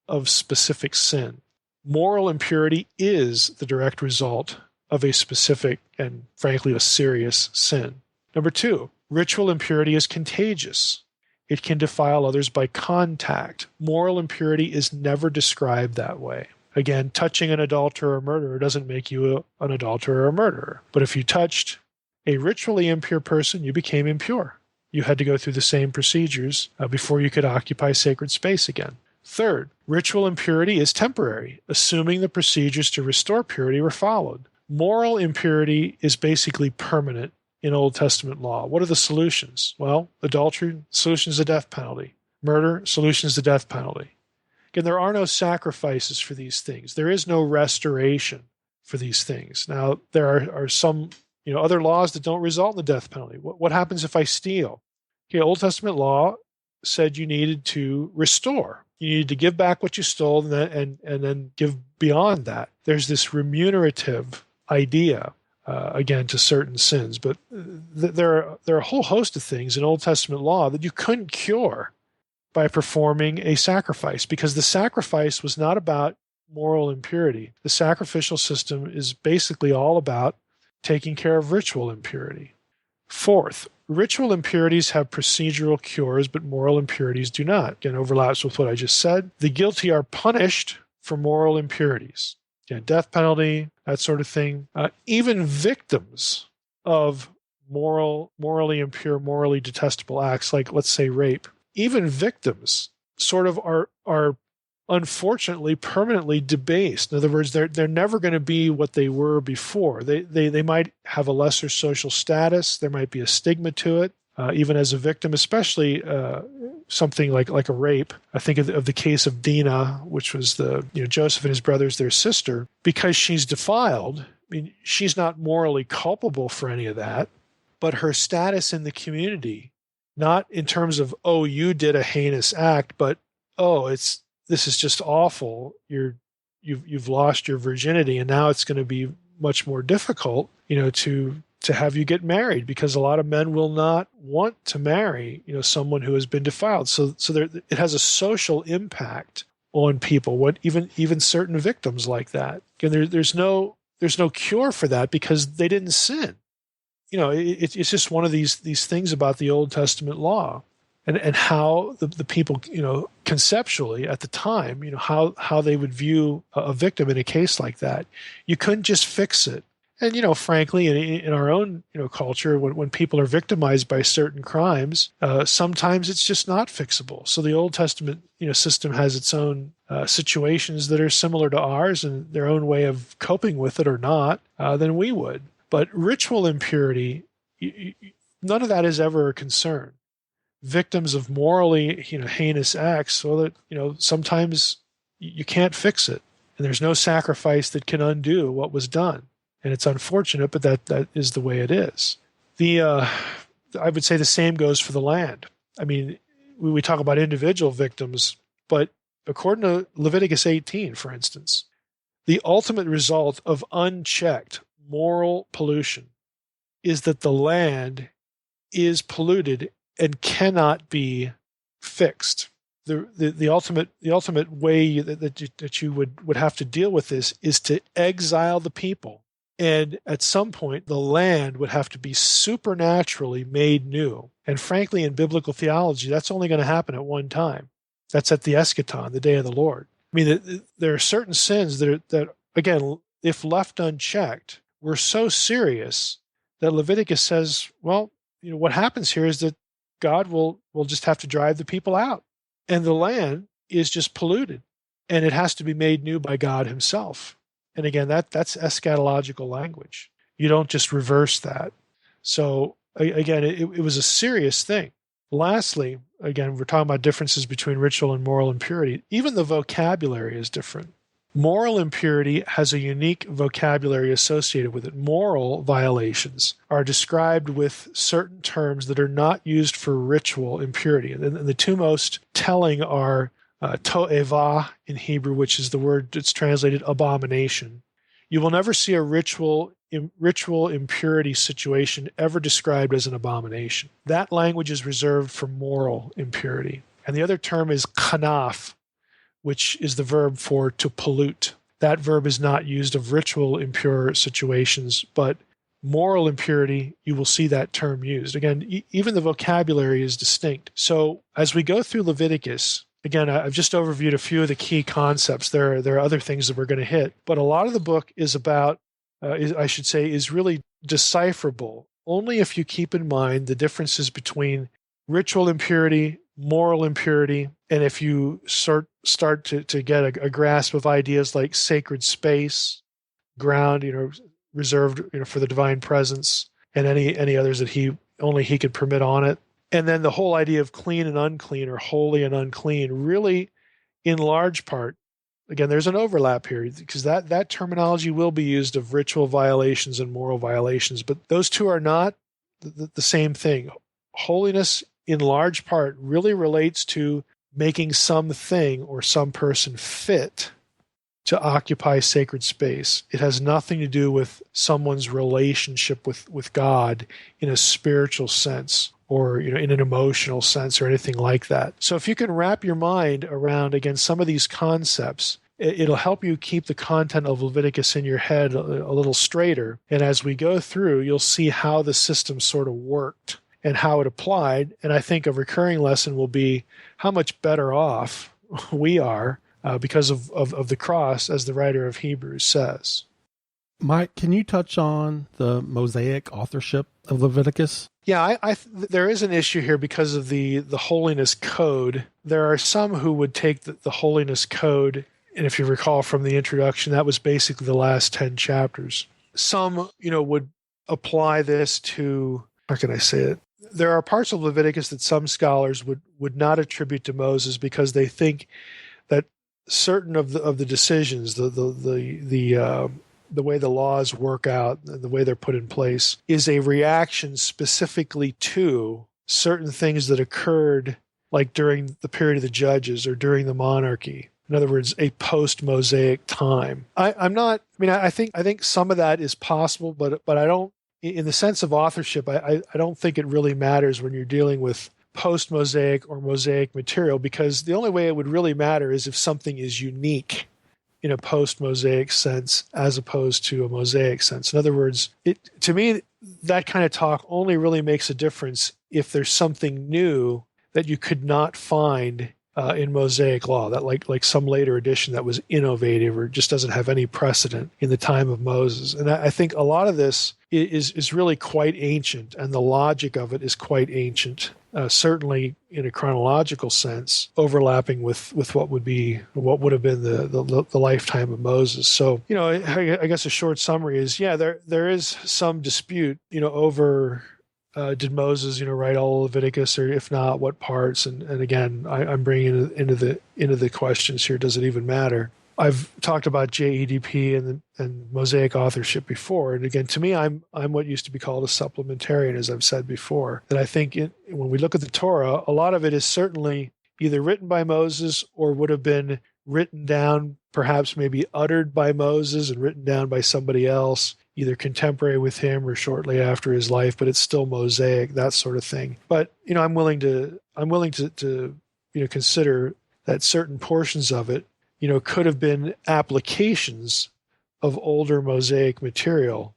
of specific sin. Moral impurity is the direct result of a specific and, frankly, a serious sin. Number two, ritual impurity is contagious. It can defile others by contact. Moral impurity is never described that way. Again, touching an adulterer or murderer doesn't make you an adulterer or murderer. But if you touched a ritually impure person, you became impure. You had to go through the same procedures before you could occupy sacred space again. Third, ritual impurity is temporary, assuming the procedures to restore purity were followed. Moral impurity is basically permanent in Old Testament law. What are the solutions? Well, adultery, solution is the death penalty. Murder, solution is the death penalty. Again, there are no sacrifices for these things. There is no restoration for these things. Now, there are some other laws that don't result in the death penalty. What happens if I steal? Okay, Old Testament law said you needed to restore. You needed to give back what you stole and then give beyond that. There's this remunerative idea, again, to certain sins. But there are a whole host of things in Old Testament law that you couldn't cure by performing a sacrifice, because the sacrifice was not about moral impurity. The sacrificial system is basically all about taking care of ritual impurity. Fourth, ritual impurities have procedural cures, but moral impurities do not. Again, overlaps with what I just said. The guilty are punished for moral impurities. Again, death penalty, that sort of thing. Even victims of morally impure, morally detestable acts, like, let's say, rape, even victims sort of are unfortunately permanently debased. In other words, they're never going to be what they were before. They might have a lesser social status. There might be a stigma to it, even as a victim, especially something like a rape. I think of the case of Dinah, which was Joseph and his brothers, their sister. Because she's defiled, mean, she's not morally culpable for any of that, but her status in the community, not in terms of, oh, you did a heinous act, but this is just awful. You've lost your virginity, and now it's going to be much more difficult, to have you get married, because a lot of men will not want to marry, someone who has been defiled. So it has a social impact on people, even certain victims like that. And there's no cure for that because they didn't sin. It's just one of these things about the Old Testament law, and how the people, conceptually at the time, how they would view a victim in a case like that. You couldn't just fix it. And, frankly, in our own, culture, when people are victimized by certain crimes, sometimes it's just not fixable. So the Old Testament, system has its own situations that are similar to ours and their own way of coping with it or not than we would. But ritual impurity, none of that is ever a concern. Victims of morally, heinous acts, so that, sometimes you can't fix it. And there's no sacrifice that can undo what was done. And it's unfortunate, but that is the way it is. I would say the same goes for the land. I mean, we talk about individual victims, but according to Leviticus 18, for instance, the ultimate result of unchecked moral pollution is that the land is polluted and cannot be fixed. The ultimate way that you would have to deal with this is to exile the people. And at some point, the land would have to be supernaturally made new. And frankly, in biblical theology, that's only going to happen at one time. That's at the eschaton, the day of the Lord. I mean, there are certain sins that, again, if left unchecked, were so serious that Leviticus says, well, what happens here is that God will just have to drive the people out. And the land is just polluted. And it has to be made new by God himself. And again, that's eschatological language. You don't just reverse that. So again, it was a serious thing. Lastly, again, we're talking about differences between ritual and moral impurity. Even the vocabulary is different. Moral impurity has a unique vocabulary associated with it. Moral violations are described with certain terms that are not used for ritual impurity. And the two most telling are to'eva in Hebrew, which is the word that's translated abomination. You will never see a ritual impurity situation ever described as an abomination. That language is reserved for moral impurity. And the other term is kanaf, which is the verb for to pollute. That verb is not used of ritual impure situations, but moral impurity, you will see that term used. Again, even the vocabulary is distinct. So as we go through Leviticus, again, I've just overviewed a few of the key concepts. There are other things that we're going to hit, but a lot of the book is about, is really decipherable only if you keep in mind the differences between ritual impurity, moral impurity, and if you start to get a grasp of ideas like sacred space, ground, reserved, for the divine presence, and any others that only he could permit on it. And then the whole idea of clean and unclean, or holy and unclean, really, in large part, again, there's an overlap here because that terminology will be used of ritual violations and moral violations, but those two are not the same thing. Holiness, in large part, really relates to making something or some person fit to occupy sacred space. It has nothing to do with someone's relationship with God in a spiritual sense, or in an emotional sense, or anything like that. So if you can wrap your mind around, again, some of these concepts, it'll help you keep the content of Leviticus in your head a little straighter. And as we go through, you'll see how the system sort of worked and how it applied. And I think a recurring lesson will be how much better off we are because of the cross, as the writer of Hebrews says. Mike, can you touch on the Mosaic authorship of Leviticus? Yeah, there is an issue here because of the holiness code. There are some who would take the holiness code, and if you recall from the introduction, that was basically the last 10 chapters. Some, would apply this to, how can I say it? There are parts of Leviticus that some scholars would not attribute to Moses because they think that certain of the decisions, the the way the laws work out, the way they're put in place, is a reaction specifically to certain things that occurred like during the period of the judges or during the monarchy. In other words, a post-Mosaic time. I think some of that is possible, but I don't, in the sense of authorship, I don't think it really matters when you're dealing with post-Mosaic or Mosaic material, because the only way it would really matter is if something is unique in a post-Mosaic sense as opposed to a Mosaic sense. In other words, to me, that kind of talk only really makes a difference if there's something new that you could not find in Mosaic law, that like some later edition that was innovative or just doesn't have any precedent in the time of Moses. And I think a lot of this is really quite ancient, and the logic of it is quite ancient, certainly in a chronological sense, overlapping with what would have been the lifetime of Moses. So, I guess a short summary is, there is some dispute, over did Moses, write all of Leviticus, or if not, what parts? And again, I'm bringing into the questions here. Does it even matter? I've talked about JEDP and Mosaic authorship before, and again, to me, I'm what used to be called a supplementarian, as I've said before. That I think when we look at the Torah, a lot of it is certainly either written by Moses or would have been written down, perhaps maybe uttered by Moses and written down by somebody else, either contemporary with him or shortly after his life, but it's still Mosaic, that sort of thing. But I'm willing to consider that certain portions of it, could have been applications of older Mosaic material,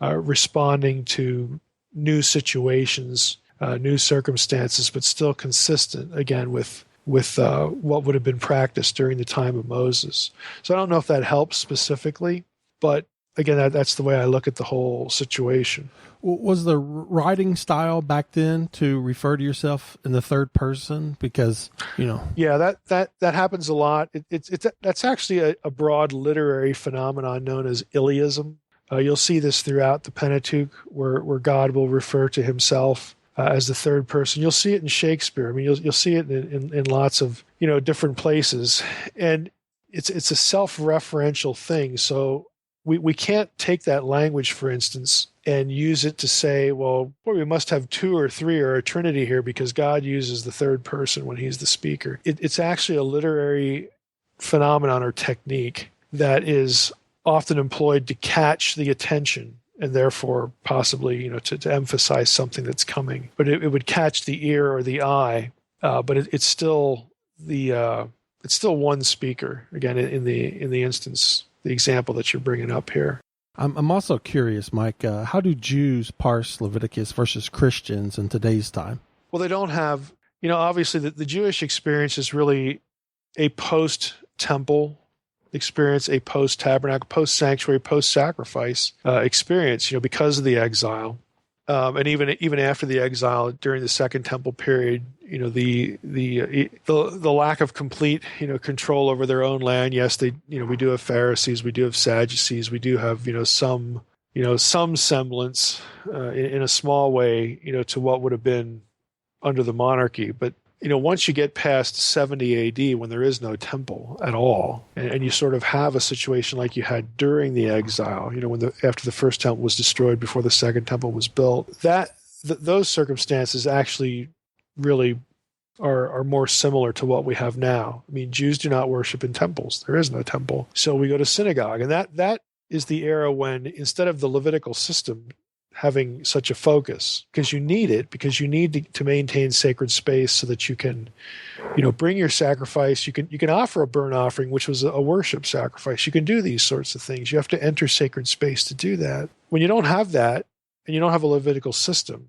responding to new situations, new circumstances, but still consistent again with what would have been practiced during the time of Moses. So I don't know if that helps specifically, but again, that's the way I look at the whole situation. Was the writing style back then to refer to yourself in the third person? Because, Yeah, that happens a lot. That's actually a broad literary phenomenon known as Iliism. You'll see this throughout the Pentateuch, where God will refer to himself as the third person. You'll see it in Shakespeare. I mean, you'll see it in lots of different places, and it's a self-referential thing. So we can't take that language, for instance, and use it to say, well, we must have two or three or a trinity here because God uses the third person when he's the speaker. It's actually a literary phenomenon or technique that is often employed to catch the attention and therefore possibly, to emphasize something that's coming. But it would catch the ear or the eye, but it's still one speaker, again, in the instance, the example that you're bringing up here. I'm also curious, Mike, how do Jews parse Leviticus versus Christians in today's time? Well, they don't have, obviously the Jewish experience is really a post-temple experience, a post-tabernacle, post-sanctuary, post-sacrifice experience, because of the exile. And even after the exile, during the Second Temple period, the lack of complete control over their own land. Yes, we do have Pharisees, we do have Sadducees, we do have some semblance in a small way to what would have been under the monarchy. But once you get past 70 AD, when there is no temple at all, and you sort of have a situation like you had during the exile, after the first temple was destroyed before the second temple was built, those circumstances actually really are more similar to what we have now. I mean, Jews do not worship in temples. There is no temple. So we go to synagogue, and that is the era when, instead of the Levitical system having such a focus, because you need to maintain sacred space so that you can, bring your sacrifice. You can offer a burnt offering, which was a worship sacrifice. You can do these sorts of things. You have to enter sacred space to do that. When you don't have that, and you don't have a Levitical system,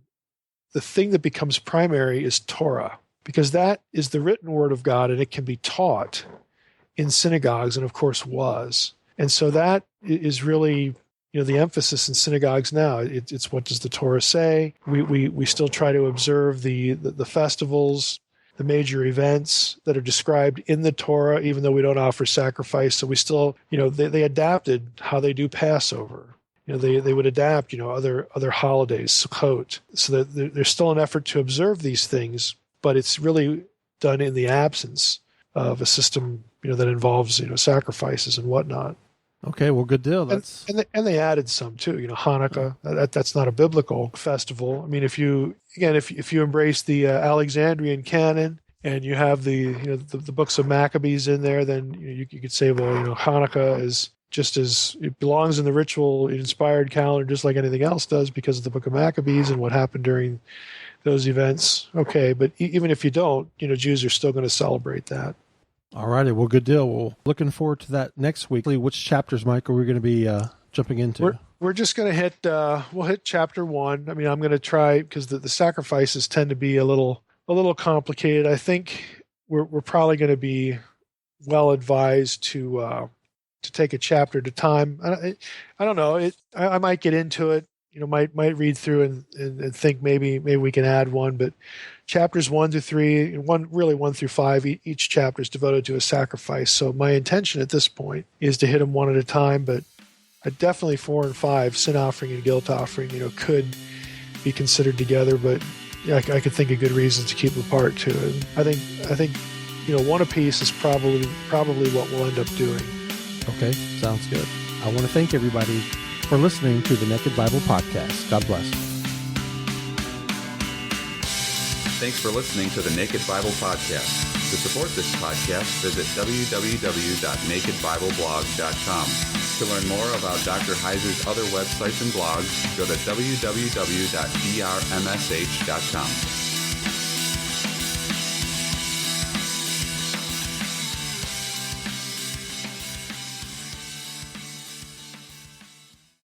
the thing that becomes primary is Torah, because that is the written word of God, and it can be taught in synagogues, and of course was. And so that is really the emphasis in synagogues now. It's what does the Torah say? We still try to observe the festivals, the major events that are described in the Torah, even though we don't offer sacrifice. So we still, they adapted how they do Passover. They would adapt, other holidays, Sukkot, so that there's still an effort to observe these things, but it's really done in the absence of a system, that involves, sacrifices and whatnot. Okay, well, good deal. That's And they added some too. Hanukkah. That's not a biblical festival. I mean, if you embrace the Alexandrian canon and you have the books of Maccabees in there, then you could say, well, Hanukkah is just as it belongs in the ritual inspired calendar, just like anything else does, because of the book of Maccabees and what happened during those events. Okay, but even if you don't, Jews are still going to celebrate that. all righty. Well, good deal. Well, looking forward to that next week. Which chapters, Mike, are we going to be jumping into? We're just going to hit we'll hit chapter 1. I mean, I'm going to try, because the sacrifices tend to be a little complicated. I think we're probably going to be well advised to take a chapter at a time. I don't know. I might get into it. Might read through and think maybe we can add one, but chapters 1 through 3, 1 through 5, each chapter is devoted to a sacrifice. So my intention at this point is to hit them one at a time, but definitely 4 and 5, sin offering and guilt offering, could be considered together, but I could think of good reasons to keep them apart too. And I think one apiece is probably what we'll end up doing. Okay, sounds good. I want to thank everybody for listening to the Naked Bible Podcast. God bless. Thanks for listening to the Naked Bible Podcast. To support this podcast, visit www.nakedbibleblog.com. To learn more about Dr. Heiser's other websites and blogs, go to www.drmsh.com.